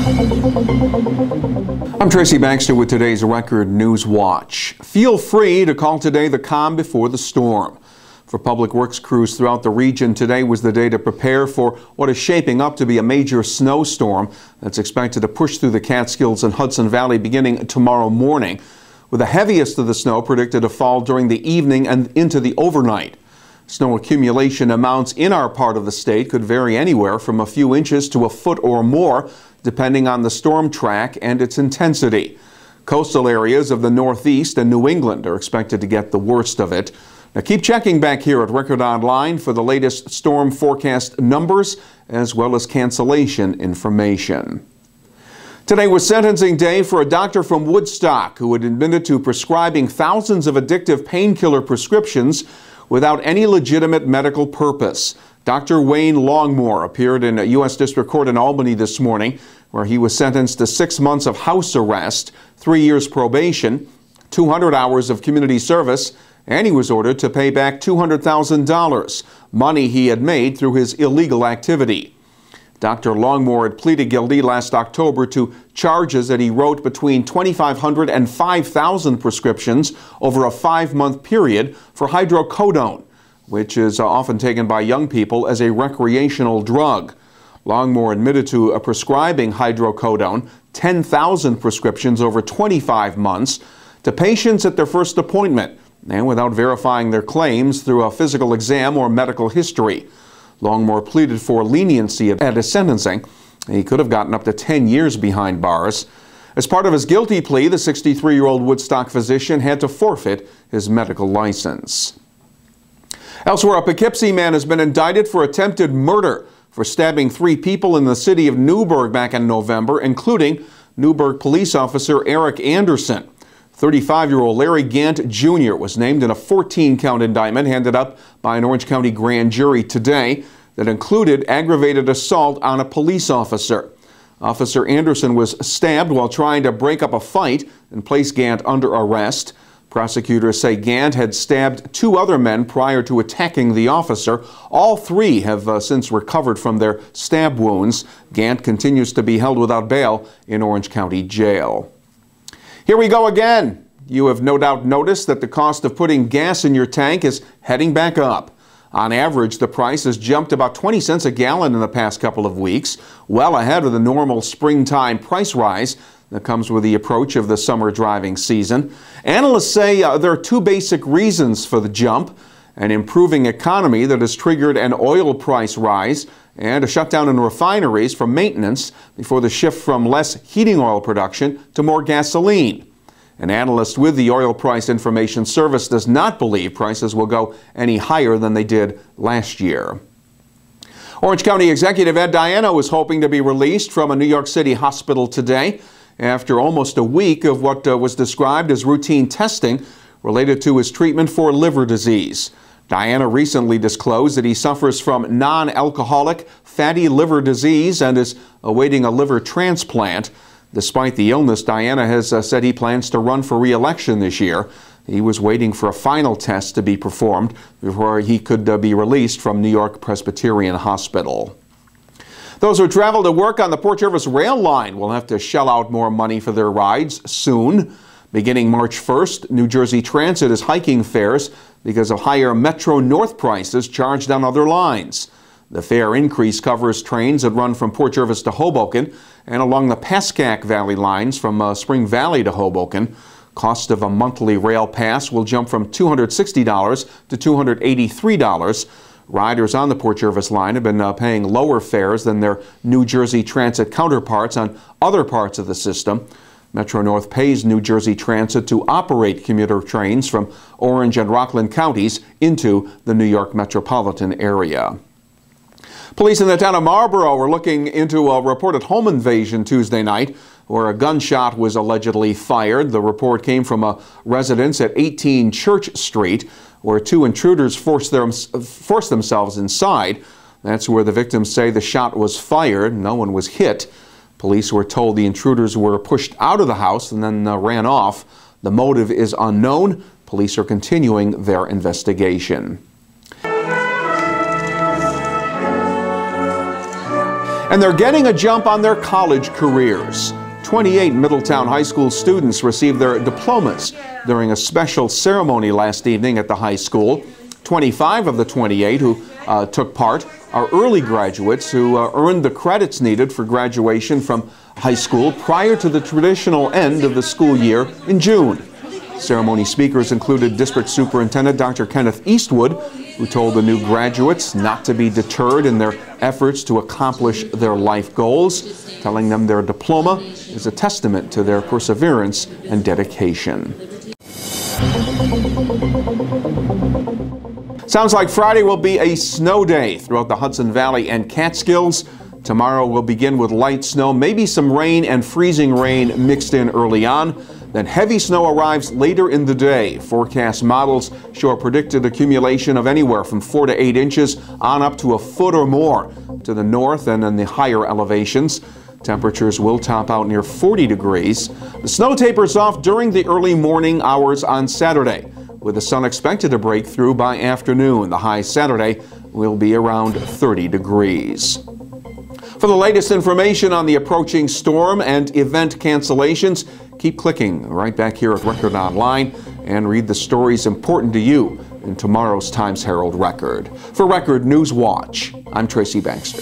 I'm Tracy Baxter with today's Record Newswatch. Feel free to call today the calm before the storm. For public works crews throughout the region, today was the day to prepare for what is shaping up to be a major snowstorm that's expected to push through the Catskills and Hudson Valley beginning tomorrow morning, with the heaviest of the snow predicted to fall during the evening and into the overnight. Snow accumulation amounts in our part of the state could vary anywhere from a few inches to a foot or more, depending on the storm track and its intensity. Coastal areas of the Northeast and New England are expected to get the worst of it. Now keep checking back here at Record Online for the latest storm forecast numbers as well as cancellation information. Today was sentencing day for a doctor from Woodstock who had admitted to prescribing thousands of addictive painkiller prescriptions without any legitimate medical purpose. Dr. Wayne Longmore appeared in a U.S. District Court in Albany this morning, where he was sentenced to 6 months of house arrest, 3 years probation, 200 hours of community service, and he was ordered to pay back $200,000, money he had made through his illegal activity. Dr. Longmore had pleaded guilty last October to charges that he wrote between 2,500 and 5,000 prescriptions over a 5-month period for hydrocodone, which is often taken by young people as a recreational drug. Longmore admitted to prescribing hydrocodone, 10,000 prescriptions over 25 months, to patients at their first appointment, and without verifying their claims through a physical exam or medical history. Longmore pleaded for leniency at his sentencing. He could have gotten up to 10 years behind bars. As part of his guilty plea, the 63-year-old Woodstock physician had to forfeit his medical license. Elsewhere, a Poughkeepsie man has been indicted for attempted murder for stabbing 3 people in the city of Newburgh back in November, including Newburgh police officer Eric Anderson. 35-year-old Larry Gant Jr. was named in a 14-count indictment handed up by an Orange County grand jury today that included aggravated assault on a police officer. Officer Anderson was stabbed while trying to break up a fight and place Gant under arrest. Prosecutors say Gant had stabbed 2 other men prior to attacking the officer. All 3 have since recovered from their stab wounds. Gant continues to be held without bail in Orange County Jail. Here we go again. You have no doubt noticed that the cost of putting gas in your tank is heading back up. On average, the price has jumped about 20 cents a gallon in the past couple of weeks, well ahead of the normal springtime price rise that comes with the approach of the summer driving season. Analysts say there are 2 basic reasons for the jump: an improving economy that has triggered an oil price rise, and a shutdown in refineries for maintenance before the shift from less heating oil production to more gasoline. An analyst with the Oil Price Information Service does not believe prices will go any higher than they did last year. Orange County Executive Ed Diana was hoping to be released from a New York City hospital today after almost a week of what was described as routine testing related to his treatment for liver disease. Diana recently disclosed that he suffers from non-alcoholic fatty liver disease and is awaiting a liver transplant. Despite the illness, Diana has said he plans to run for re-election this year. He was waiting for a final test to be performed before he could be released from New York Presbyterian Hospital. Those who travel to work on the Port Jervis rail line will have to shell out more money for their rides soon. Beginning March 1st, New Jersey Transit is hiking fares because of higher Metro North prices charged on other lines. The fare increase covers trains that run from Port Jervis to Hoboken and along the Pascack Valley lines from Spring Valley to Hoboken. Cost of a monthly rail pass will jump from $260 to $283. Riders on the Port Jervis line have been paying lower fares than their New Jersey Transit counterparts on other parts of the system. Metro North pays New Jersey Transit to operate commuter trains from Orange and Rockland counties into the New York metropolitan area. Police in the town of Marlborough were looking into a reported home invasion Tuesday night where a gunshot was allegedly fired. The report came from a residence at 18 Church Street where 2 intruders forced themselves inside. That's where the victims say the shot was fired. No one was hit. Police were told the intruders were pushed out of the house and then ran off. The motive is unknown. Police are continuing their investigation. And they're getting a jump on their college careers. 28 Middletown High School students received their diplomas during a special ceremony last evening at the high school. 25 of the 28 who took part are early graduates who earned the credits needed for graduation from high school prior to the traditional end of the school year in June. Ceremony speakers included District Superintendent Dr. Kenneth Eastwood, who told the new graduates not to be deterred in their efforts to accomplish their life goals, telling them their diploma is a testament to their perseverance and dedication. Sounds like Friday will be a snow day throughout the Hudson Valley and Catskills. Tomorrow will begin with light snow, maybe some rain and freezing rain mixed in early on. Then heavy snow arrives later in the day. Forecast models show a predicted accumulation of anywhere from 4 to 8 inches on up to a foot or more to the north and in the higher elevations. Temperatures will top out near 40 degrees. The snow tapers off during the early morning hours on Saturday, with the sun expected to break through by afternoon. The high Saturday will be around 30 degrees. For the latest information on the approaching storm and event cancellations, keep clicking right back here at Record Online and read the stories important to you in tomorrow's Times-Herald Record. For Record Newswatch, I'm Tracy Baxter.